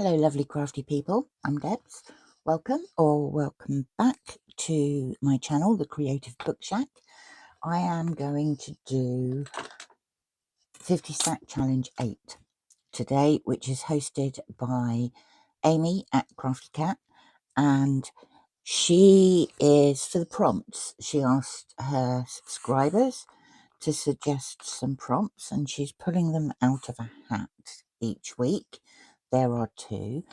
Hello, lovely crafty people. I'm Debs. Welcome back to my channel, The Creative Book Shack. I am going to do 50 Stack Challenge 8 today, which is hosted by Amy at Crafty Cat. And she is, for the prompts, she asked her subscribers to suggest some prompts, and she's pulling them out of a hat each week. There are two.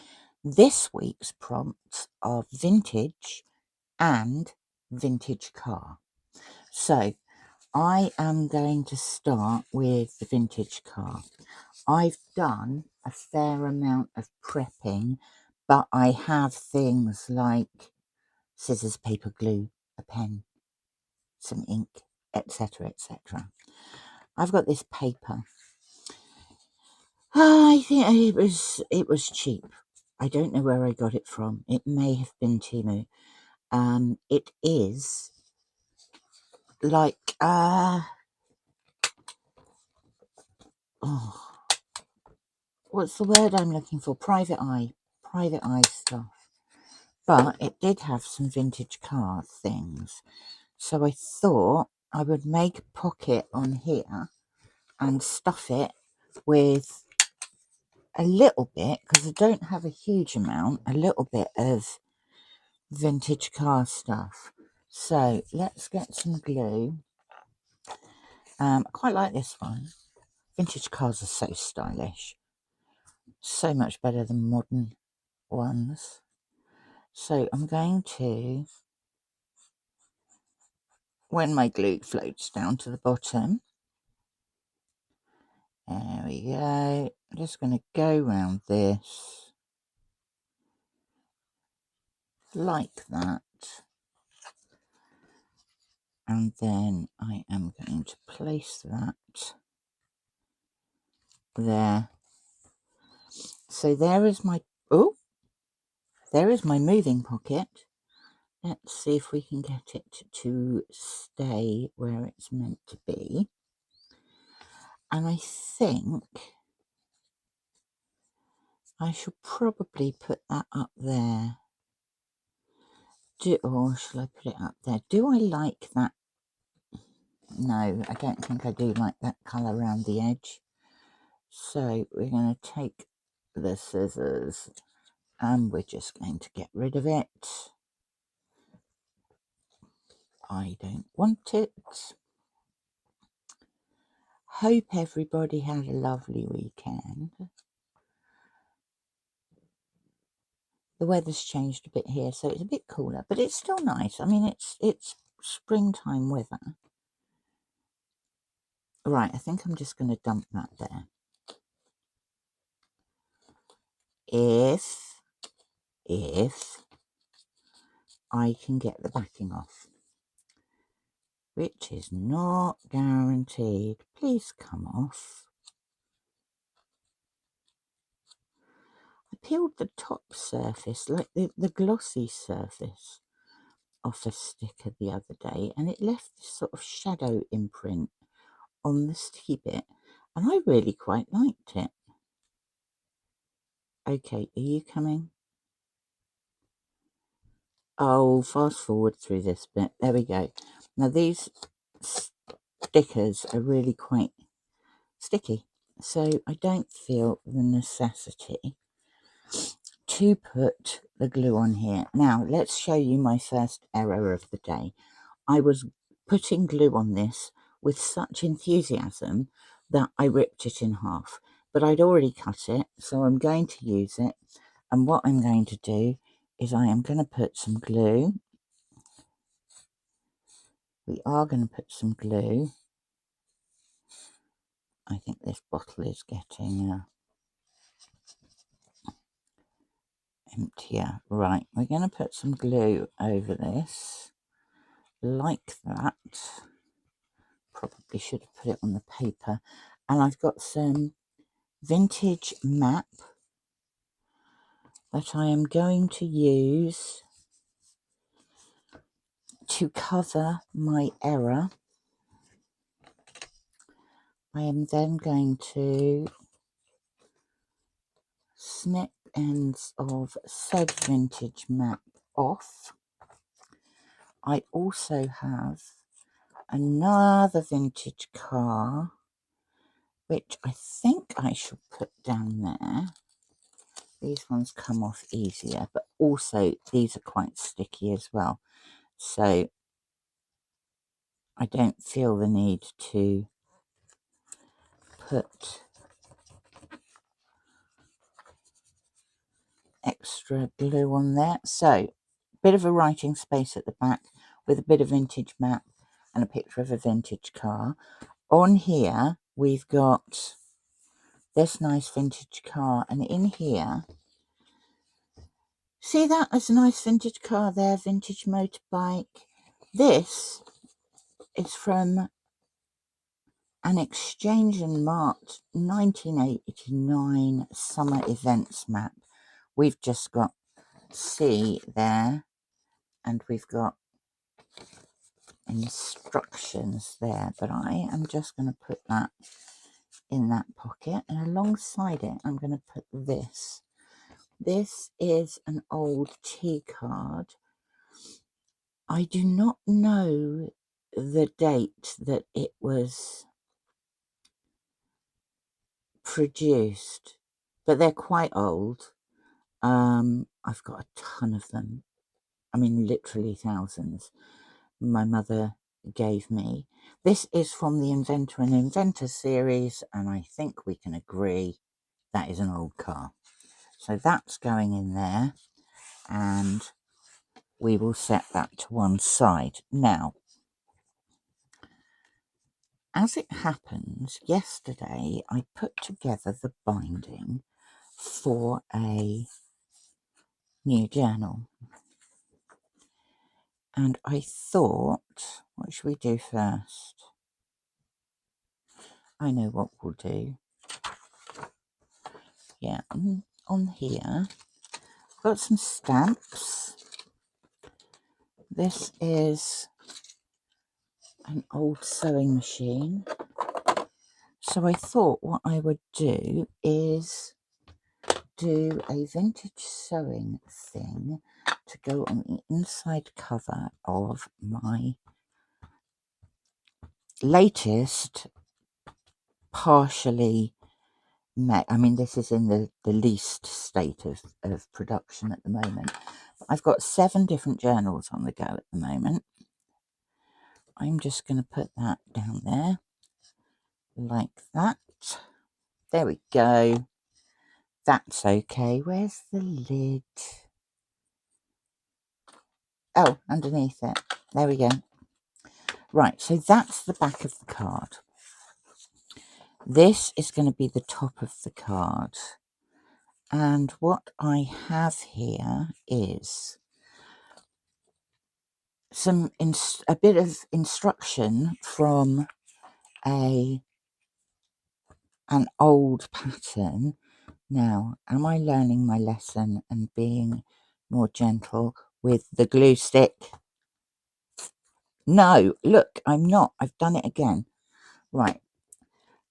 This week's prompts are vintage and vintage car. So I am going to start with the vintage car. I've done a fair amount of prepping, but I have things like scissors, paper, glue, a pen, some ink, etc., etc. I've got this paper. I think it was cheap. I don't know where I got it from. It may have been Temu. It is like what's the word I'm looking for? Private eye stuff. But it did have some vintage car things, so I thought I would make a pocket on here and stuff it with a little bit, because I don't have a huge amount, a little bit of vintage car stuff. So let's get some glue. I quite like this one. Vintage cars are so stylish, so much better than modern ones. So I'm going to, when my glue floats down to the bottom, there we go. I'm just going to go around this like that, and then I am going to place that there. So there is my moving pocket. Let's see if we can get it to stay where it's meant to be. And I think I should probably put that up there. Or shall I put it up there? Do I like that? No, I don't think I do like that colour around the edge. So we're going to take the scissors and we're just going to get rid of it. I don't want it. Hope everybody had a lovely weekend. The weather's changed a bit here, so it's a bit cooler, but it's still nice. I mean, it's springtime weather. Right, I think I'm just going to dump that there. If I can get the backing off, which is not guaranteed. Please come off. I peeled the top surface, like the glossy surface, off a sticker the other day, and it left this sort of shadow imprint on the sticky bit, and I really quite liked it. Okay, are you coming? Oh, fast forward through this bit. There we go. Now these stickers are really quite sticky, so I don't feel the necessity to put the glue on here. Now let's show you my first error of the day. I was putting glue on this with such enthusiasm that I ripped it in half, but I'd already cut it, so I'm going to use it. And what I'm going to do is I am going to put some glue. We are going to put some glue. I think this bottle is getting emptier. Right, we're going to put some glue over this, like that. Probably should have put it on the paper. And I've got some vintage map that I am going to use to cover my error. I am then going to snip ends of said vintage map off. I also have another vintage car, which I think I should put down there. These ones come off easier, but also these are quite sticky as well. So I don't feel the need to put extra glue on there. So bit of a writing space at the back with a bit of vintage map and a picture of a vintage car. On here we've got this nice vintage car, and in here, see that? There's a nice vintage car there, vintage motorbike. This is from an exchange and marked 1989 summer events map. We've just got C there, and we've got instructions there, but I am just going to put that in that pocket, and alongside it I'm going to put this. This is an old tea card. I do not know the date that it was produced, but they're quite old. I've got a ton of them. I mean, literally thousands. My mother gave me. This is from the Inventor and Inventor series, and I think we can agree that is an old car. So that's going in there, and we will set that to one side. Now, as it happens, yesterday I put together the binding for a new journal. And I thought, what should we do first? I know what we'll do. Yeah, on here, I've got some stamps. This is an old sewing machine. So I thought what I would do is do a vintage sewing thing to go on the inside cover of my latest partially made. I mean, this is in the least state of production at the moment. I've got 7 different journals on the go at the moment. I'm just going to put that down there like that. There we go. That's okay. Where's the lid? Oh, underneath it. There we go. Right, so that's the back of the card. This is going to be the top of the card. And what I have here is a bit of instruction from an old pattern. Now, am I learning my lesson and being more gentle with the glue stick? No, look, I'm not. I've done it again. Right,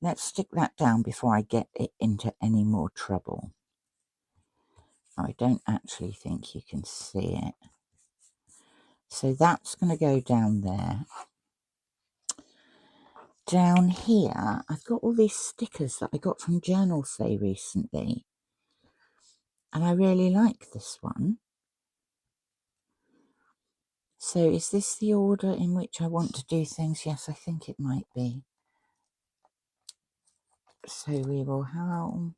let's stick that down before I get it into any more trouble. I don't actually think you can see it. So that's going to go down there. Down here, I've got all these stickers that I got from Journal Say recently. And I really like this one. So is this the order in which I want to do things? Yes, I think it might be. So we will have...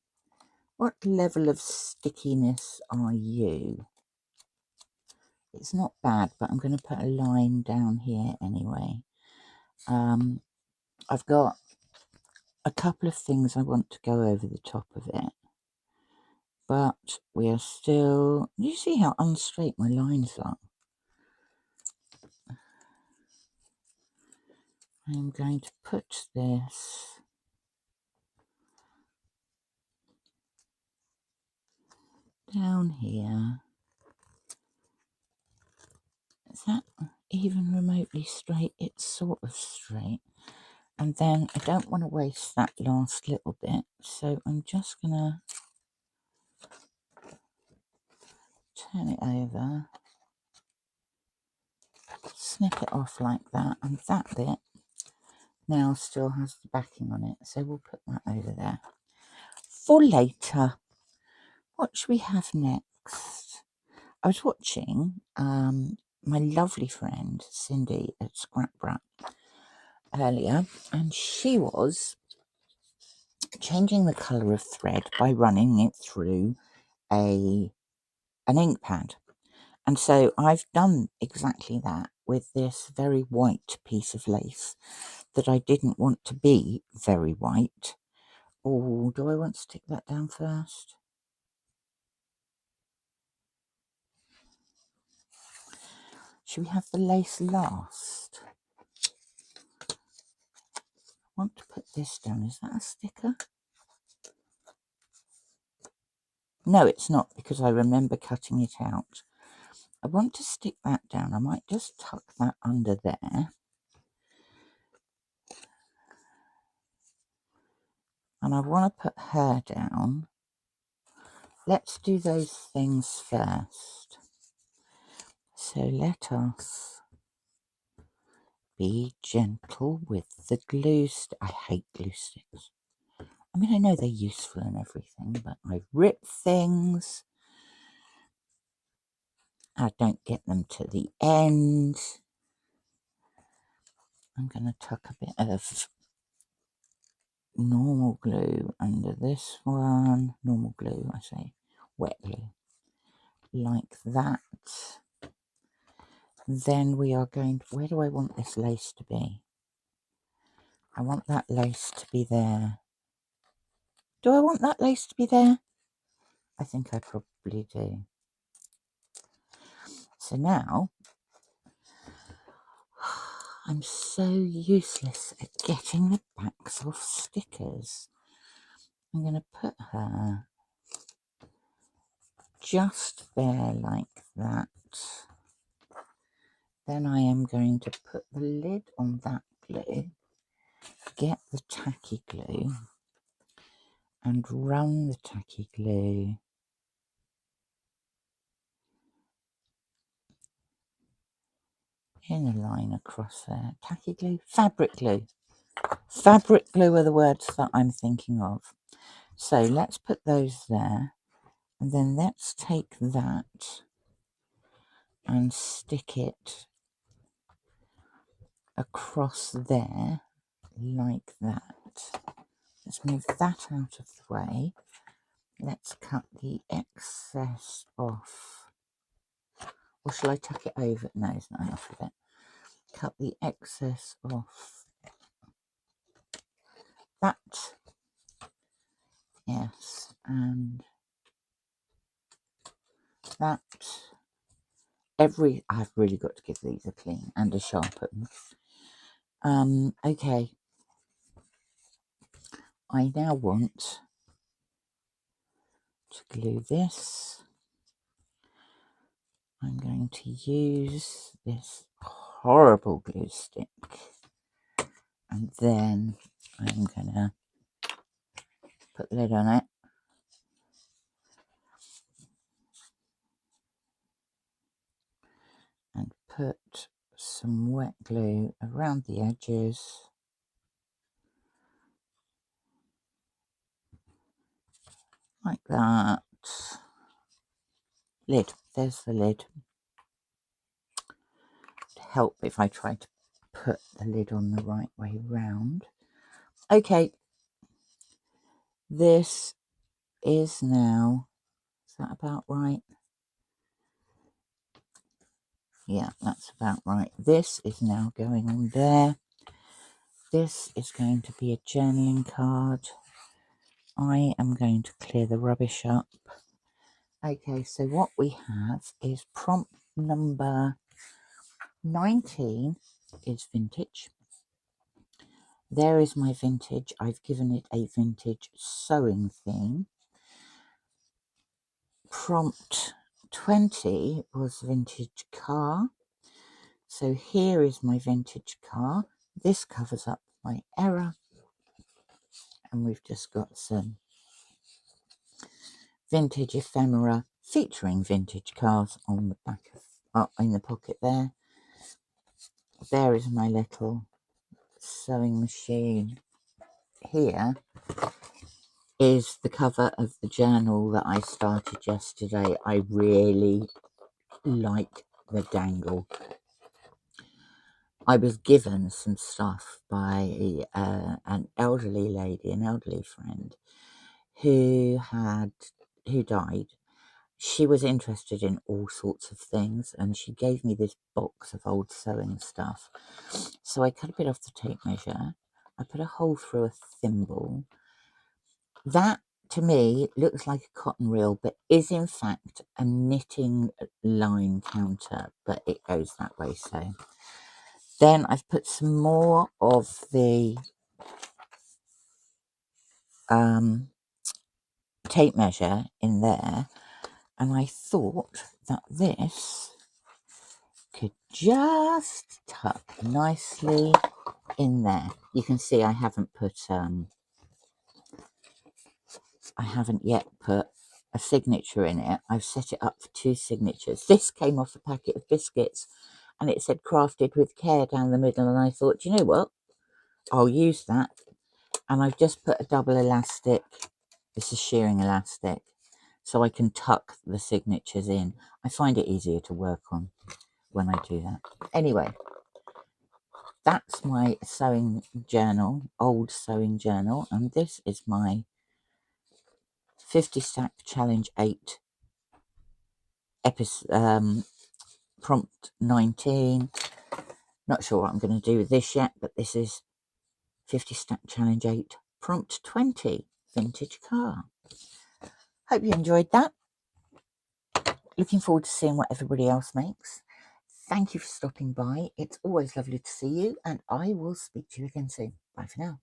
What level of stickiness are you? It's not bad, but I'm going to put a line down here anyway. I've got a couple of things I want to go over the top of it. But we are still... You see how unstraight my lines are? I'm going to put this down here. Is that even remotely straight? It's sort of straight. And then I don't want to waste that last little bit, so I'm just gonna turn it over, snip it off like that, and that bit now still has the backing on it, so we'll put that over there for later. What should we have next? I was watching my lovely friend Cindy at Scrap Brat earlier, and she was changing the colour of thread by running it through an ink pad. And so I've done exactly that with this very white piece of lace that I didn't want to be very white. Oh, do I want to stick that down first? Should we have the lace last? I want to put this down. Is that a sticker? No, it's not, because I remember cutting it out. I want to stick that down. I might just tuck that under there. And I want to put her down. Let's do those things first. So let us be gentle with the glue I hate glue sticks. I mean, I know they're useful and everything, but I rip things. I don't get them to the end. I'm going to tuck a bit of normal glue under this one. Normal glue, I say, wet glue. Like that. Then we are going to, where do I want this lace to be? I want that lace to be there. Do I want that lace to be there? I think I probably do. So now, I'm so useless at getting the backs off stickers. I'm going to put her just there like that. Then I am going to put the lid on that glue, get the tacky glue, and run the tacky glue in a line across there. Tacky glue, fabric glue. Fabric glue are the words that I'm thinking of. So let's put those there, and then let's take that and stick it across there like that. Let's move that out of the way. Let's cut the excess off. Or shall I tuck it over? No, it's not enough of it. Cut the excess off. That. Yes, and that. I've really got to give these a clean and a sharpen. Okay. I now want to glue this. I'm going to use this horrible glue stick, and then I'm going to put the lid on it. And put some wet glue around the edges. Like that. Lid. There's the lid. To help if I try to put the lid on the right way round. Okay. This is now, is that about right? Yeah, that's about right. This is now going on there. This is going to be a journaling card. I am going to clear the rubbish up. Okay, so what we have is prompt number 19 is vintage. There is my vintage. I've given it a vintage sewing theme. Prompt 20 was vintage car. So here is my vintage car. This covers up my error. And we've just got some vintage ephemera featuring vintage cars on the back of, in the pocket there. There is my little sewing machine. Here is the cover of the journal that I started yesterday. I really like the dangle. I was given some stuff by an elderly lady, an elderly friend, who died. She was interested in all sorts of things, and she gave me this box of old sewing stuff. So I cut a bit off the tape measure. I put a hole through a thimble. That, to me, looks like a cotton reel, but is in fact a knitting line counter, but it goes that way. So then I've put some more of the tape measure in there, and I thought that this could just tuck nicely in there. You can see I haven't yet put a signature in it. I've set it up for 2 signatures. This came off a packet of biscuits and it said crafted with care down the middle, and I thought, you know what, I'll use that. And I've just put a double elastic. This is shearing elastic, so I can tuck the signatures in. I find it easier to work on when I do that. Anyway, that's my sewing journal, old sewing journal, and this is my 50 Stack Challenge 8 episode, prompt 19. Not sure what I'm going to do with this yet, but this is 50 Stack Challenge 8 prompt 20 vintage car. Hope you enjoyed that. Looking forward to seeing what everybody else makes. Thank you for stopping by. It's always lovely to see you, and I will speak to you again soon. Bye for now.